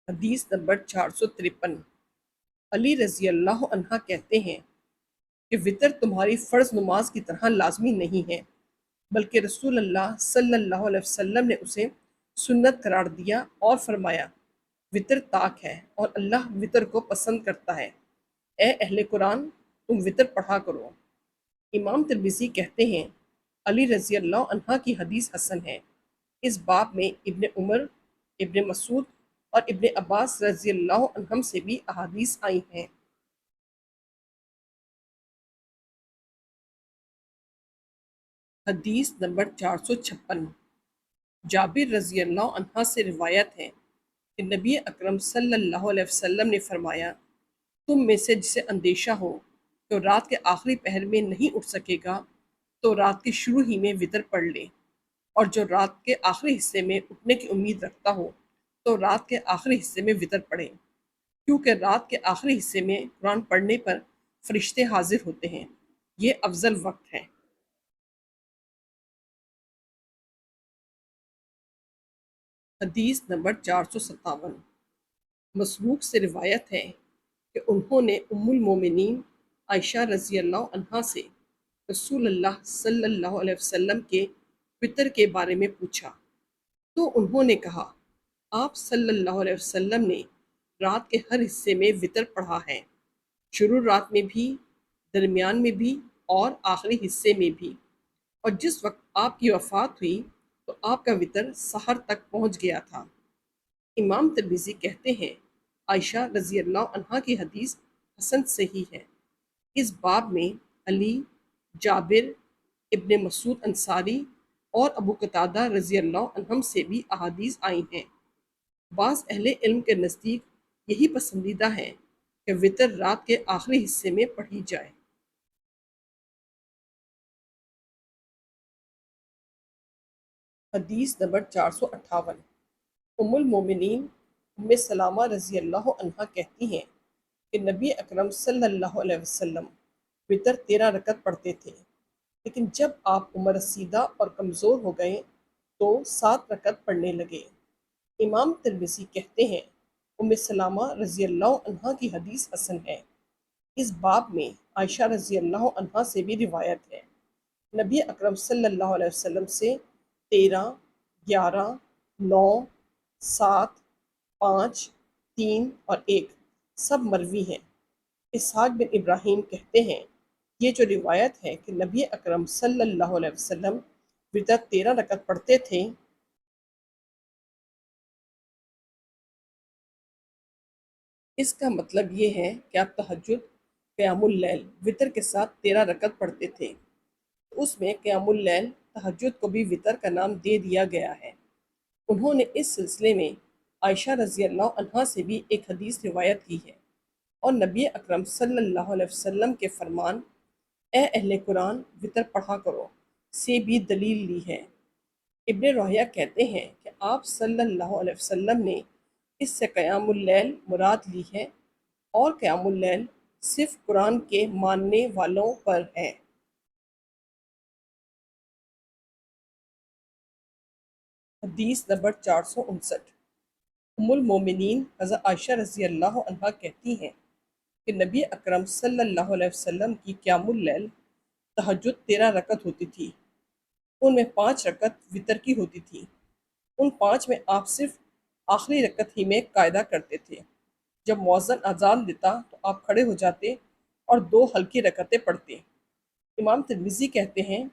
حدیث نمبر 453۔ علی رضی اللہ عنہ کہتے ہیں کہ وطر تمہاری فرض نماز کی طرح لازمی نہیں ہے، بلکہ رسول اللہ صلی اللہ علیہ وسلم نے اسے سنت قرار دیا اور فرمایا وطر طاق ہے اور اللہ وطر کو پسند کرتا ہے۔ اے اہل قرآن، تم وطر پڑھا کرو۔ امام ترمذی کہتے ہیں علی رضی اللہ عنہ کی حدیث حسن ہے۔ اس باب میں ابن عمر، ابن مسعود اور ابن عباس رضی اللہ عنہم سے بھی احادیث آئی ہیں۔ حدیث نمبر 456۔ جابر رضی اللہ عنہ سے روایت ہے کہ نبی اکرم صلی اللہ علیہ وسلم نے فرمایا تم میں سے جسے اندیشہ ہو کہ رات کے آخری پہر میں نہیں اٹھ سکے گا تو رات کے شروع ہی میں وطر پڑھ لے، اور جو رات کے آخری حصے میں اٹھنے کی امید رکھتا ہو تو رات کے آخری حصے میں وطر پڑھے، کیونکہ رات کے آخری حصے میں قرآن پڑھنے پر فرشتے حاضر ہوتے ہیں، یہ افضل وقت ہے۔ حدیث نمبر 457۔ مسروق سے روایت ہے کہ انہوں نے ام المومنین عائشہ رضی اللہ عنہا سے رسول اللہ صلی اللہ علیہ وسلم کے وطر کے بارے میں پوچھا تو انہوں نے کہا آپ صلی اللہ علیہ وسلم نے رات کے ہر حصے میں وطر پڑھا ہے، شروع رات میں بھی، درمیان میں بھی اور آخری حصے میں بھی، اور جس وقت آپ کی وفات ہوئی تو آپ کا وطر سحر تک پہنچ گیا تھا۔ امام ترمذی کہتے ہیں عائشہ رضی اللہ عنہا کی حدیث حسن صحیح ہے۔ اس باب میں علی، جابر، ابن مسعود انصاری اور ابو قتادہ رضی اللہ عنہم سے بھی احادیث آئی ہیں۔ بعض اہل علم کے نزدیک یہی پسندیدہ ہے کہ وطر رات کے آخری حصے میں پڑھی جائے۔ حدیث نمبر 458۔ ام المومنین ام سلامہ رضی اللہ عنہا کہتی ہیں کہ نبی اکرم صلی اللہ علیہ وسلم وطر 13 رکعت پڑھتے تھے، لیکن جب آپ عمر رسیدہ اور کمزور ہو گئے تو 7 رکعت پڑھنے لگے۔ امام ترمذی کہتے ہیں ام سلامہ رضی اللہ عنہا کی حدیث حسن ہے۔ اس باب میں عائشہ رضی اللہ عنہا سے بھی روایت ہے، نبی اکرم صلی اللہ علیہ وسلم سے 13، 11، 9، 7، 5، 3 اور 1 سب مروی ہیں۔ اسحاق بن ابراہیم کہتے ہیں یہ جو روایت ہے کہ نبی اکرم صلی اللہ علیہ وسلم وطر 13 رکعت پڑھتے تھے، اس کا مطلب یہ ہے کہ آپ تہجد، قیام اللیل وطر کے ساتھ 13 رکعت پڑھتے تھے۔ اس میں قیام اللیل تہجد کو بھی وطر کا نام دے دیا گیا ہے۔ انہوں نے اس سلسلے میں عائشہ رضی اللہ عنہا سے بھی ایک حدیث روایت کی ہے اور نبی اکرم صلی اللہ علیہ وسلم کے فرمان اے اہل قرآن وطر پڑھا کرو سے بھی دلیل لی ہے۔ ابن رویہ کہتے ہیں کہ آپ صلی اللہ علیہ وسلم نے اس سے قیام اللیل مراد لی ہے، اور قیام اللیل صرف قرآن کے ماننے والوں پر ہے۔ حدیث نمبر 459۔ ام المومنین حضرت عائشہ رضی اللہ عنہا کہتی ہیں کہ نبی اکرم صلی اللہ علیہ وسلم کی قیام اللیل تہجد 13 رکعت ہوتی تھی، ان میں 5 رکعت وطر کی ہوتی تھی۔ ان 5 میں آپ صرف آخری رکعت ہی میں قاعدہ کرتے تھے، جب مؤذن اذان دیتا تو آپ کھڑے ہو جاتے اور 2 ہلکی رکعتیں پڑھتے۔ امام ترمذی کہتے ہیں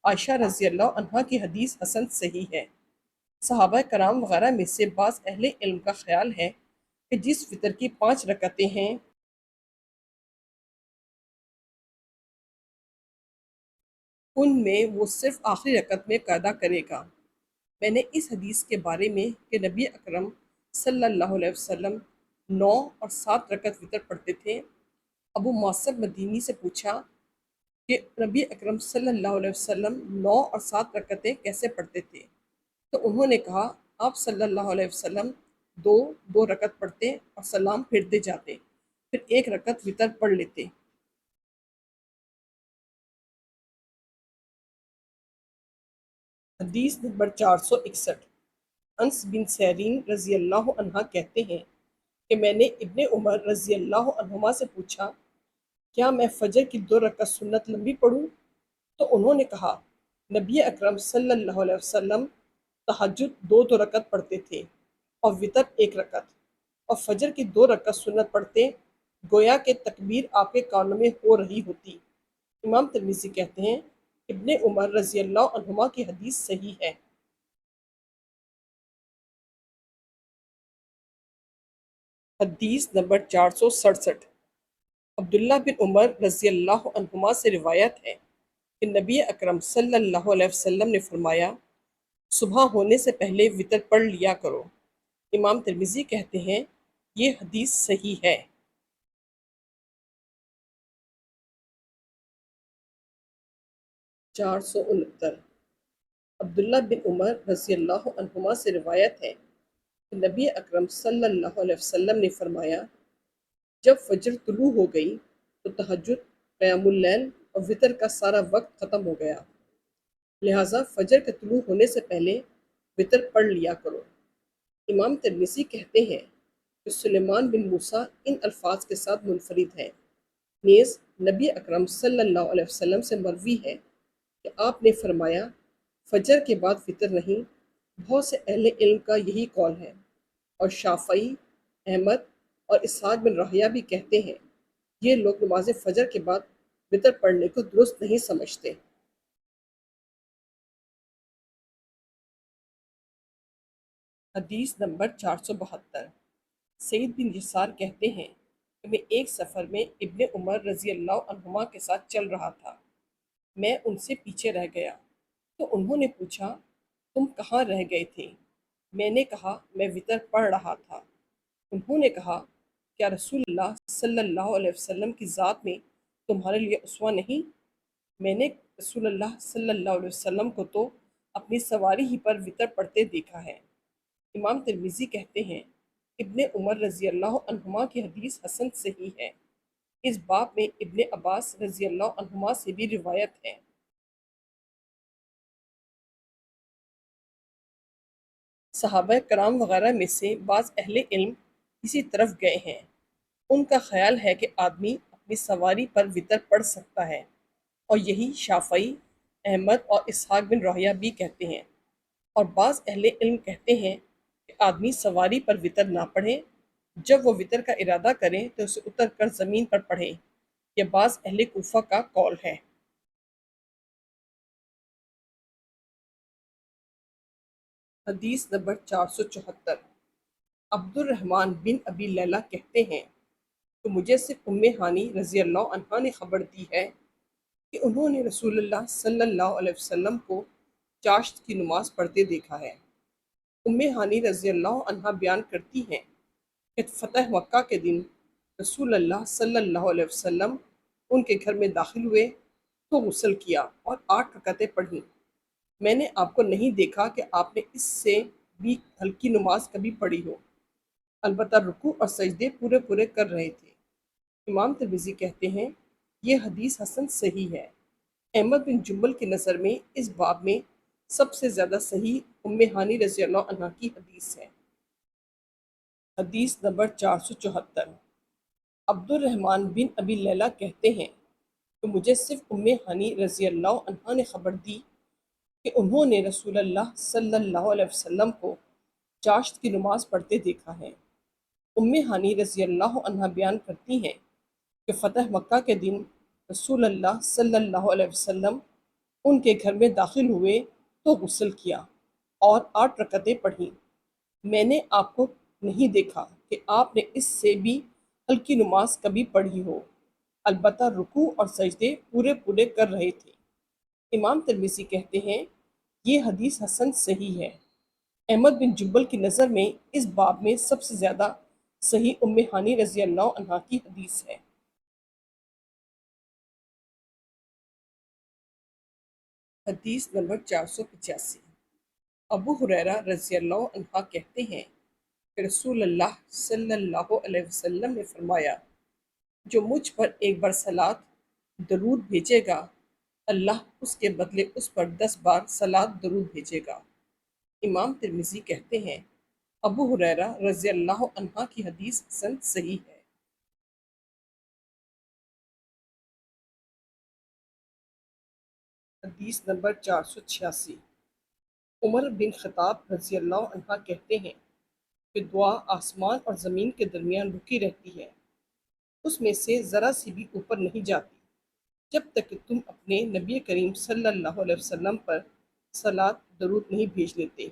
عائشہ رضی اللہ عنہا کی حدیث حسن صحیح ہے۔ صحابہ کرام وغیرہ میں سے بعض اہل علم کا خیال ہے کہ جس وطر کی 5 رکعتیں ہیں ان میں وہ صرف آخری رکعت میں قاعدہ کرے گا۔ میں نے اس حدیث کے بارے میں کہ نبی اکرم صلی اللہ علیہ وسلم 9 اور 7 رکعت وطر پڑھتے تھے، ابو معصب مدینی سے پوچھا کہ نبی اکرم صلی اللہ علیہ وسلم 9 اور 7 رکعتیں کیسے پڑھتے تھے، تو انہوں نے کہا آپ صلی اللہ علیہ وسلم 2 رکعت پڑھتے اور سلام پھیرتے جاتے، پھر 1 رکعت وطر پڑھ لیتے۔ حدیث نمبر 461۔ انس بن سیرین رضی اللہ عنہ کہتے ہیں کہ میں نے ابن عمر رضی اللہ عنہما سے پوچھا، کیا میں فجر کی 2 رکعت سنت لمبی پڑھوں؟ تو انہوں نے کہا، نبی اکرم صلی اللہ علیہ وسلم تہجد 2 رکعت پڑھتے تھے اور وطر 1 رکعت، اور فجر کی 2 رکعت سنت پڑھتے گویا کہ تکبیر آپ کے کانوں میں ہو رہی ہوتی۔ امام ترمذی کہتے ہیں ابن عمر رضی اللہ عنہما کی حدیث صحیح ہے۔ حدیث نمبر 467۔ عبداللہ بن عمر رضی اللہ عنہما سے روایت ہے کہ نبی اکرم صلی اللہ علیہ وسلم نے فرمایا، صبح ہونے سے پہلے وطر پڑھ لیا کرو۔ امام ترمذی کہتے ہیں یہ حدیث صحیح ہے۔ 469۔ عبداللہ بن عمر رضی اللہ عنہما سے روایت ہے کہ نبی اکرم صلی اللہ علیہ وسلم نے فرمایا، جب فجر طلوع ہو گئی تو تہجد، قیام اللیل اور وطر کا سارا وقت ختم ہو گیا، لہٰذا فجر کے طلوع ہونے سے پہلے وطر پڑھ لیا کرو۔ امام ترمذی کہتے ہیں کہ سلیمان بن موسیٰ ان الفاظ کے ساتھ منفرد ہیں۔ نیز نبی اکرم صلی اللہ علیہ وسلم سے مروی ہے کہ آپ نے فرمایا، فجر کے بعد وطر نہیں۔ بہت سے اہل علم کا یہی قول ہے، اور شافعی، احمد اور اسحاق بن راہویہ بھی کہتے ہیں یہ لوگ نماز فجر کے بعد وطر پڑھنے کو درست نہیں سمجھتے۔ حدیث نمبر 472۔ سعید بن یسار کہتے ہیں کہ میں ایک سفر میں ابن عمر رضی اللہ عنہما کے ساتھ چل رہا تھا، میں ان سے پیچھے رہ گیا تو انہوں نے پوچھا، تم کہاں رہ گئے تھے؟ میں نے کہا، میں وطر پڑھ رہا تھا۔ انہوں نے کہا، کیا رسول اللہ صلی اللہ علیہ وسلم کی ذات میں تمہارے لیے اسوہ نہیں؟ میں نے رسول اللہ صلی اللہ علیہ وسلم کو تو اپنی سواری ہی پر وطر پڑھتے دیکھا ہے۔ امام ترمذی کہتے ہیں ابن عمر رضی اللہ عنہما کی حدیث حسن صحیح ہے۔ اس باب میں ابن عباس رضی اللہ عنہما سے بھی روایت ہے۔ صحابہ کرام وغیرہ میں سے بعض اہل علم اسی طرف گئے ہیں۔ ان کا خیال ہے کہ آدمی اپنی سواری پر وطر پڑھ سکتا ہے، اور یہی شافعی، احمد اور اسحاق بن راہویہ بھی کہتے ہیں۔ اور بعض اہل علم کہتے ہیں کہ آدمی سواری پر وطر نہ پڑھے، جب وہ وطر کا ارادہ کریں تو اسے اتر کر زمین پر پڑھیں۔ یہ بعض اہل کوفہ کا قول ہے۔ حدیث نمبر 474۔ عبد الرحمن بن ابی لیلہ کہتے ہیں کہ مجھے صرف ام ہانی رضی اللہ عنہا نے خبر دی ہے کہ انہوں نے رسول اللہ صلی اللہ علیہ وسلم کو چاشت کی نماز پڑھتے دیکھا ہے۔ ام ہانی رضی اللہ عنہا بیان کرتی ہیں کہ فتح مکہ کے دن رسول اللہ صلی اللہ علیہ وسلم ان کے گھر میں داخل ہوئے تو غسل کیا اور 8 رکعتیں پڑھیں۔ میں نے آپ کو نہیں دیکھا کہ آپ نے اس سے بھی ہلکی نماز کبھی پڑھی ہو، البتہ رکوع اور سجدے پورے پورے کر رہے تھے۔ امام ترمذی کہتے ہیں یہ حدیث حسن صحیح ہے۔ احمد بن جنبل کی نظر میں اس باب میں سب سے زیادہ صحیح ام ہانی رضی اللہ عنہا کی حدیث ہے۔ حدیث نمبر 474۔ عبد الرحمن بن ابی لیلہ کہتے ہیں کہ مجھے صرف ام ہانی رضی اللہ عنہا نے خبر دی کہ انہوں نے رسول اللہ صلی اللہ علیہ وسلم کو چاشت کی نماز پڑھتے دیکھا ہے۔ ام ہانی رضی اللہ عنہا بیان کرتی ہیں کہ فتح مکہ کے دن رسول اللہ صلی اللہ علیہ وسلم ان کے گھر میں داخل ہوئے تو غسل کیا اور 8 رکعتیں پڑھیں۔ میں نے آپ کو نہیں دیکھا کہ آپ نے اس سے بھی ہلکی نماز کبھی پڑھی ہو، البتہ رکوع اور سجدے پورے پورے کر رہے تھے۔ امام ترمذی کہتے ہیں یہ حدیث حسن صحیح ہے۔ احمد بن جنبل کی نظر میں اس باب میں سب سے زیادہ صحیح ام ہانی رضی اللہ عنہا کی حدیث ہے۔ حدیث نمبر 485۔ ابو ہریرہ رضی اللہ عنہ کہتے ہیں کہ رسول اللہ صلی اللہ علیہ وسلم نے فرمایا، جو مجھ پر ایک بار صلاۃ درود بھیجے گا، اللہ اس کے بدلے اس پر 10 بار صلاۃ درود بھیجے گا۔ امام ترمذی کہتے ہیں ابو ہریرہ رضی اللہ عنہ کی حدیث سند صحیح ہے۔ حدیث نمبر 486۔ عمر بن خطاب رضی اللہ عنہ کہتے ہیں کہ دعا آسمان اور زمین کے درمیان رکی رہتی ہے، اس میں سے ذرا سی بھی اوپر نہیں جاتی جب تک کہ تم اپنے نبی کریم صلی اللہ علیہ وسلم پر صلاۃ درود نہیں بھیج لیتے۔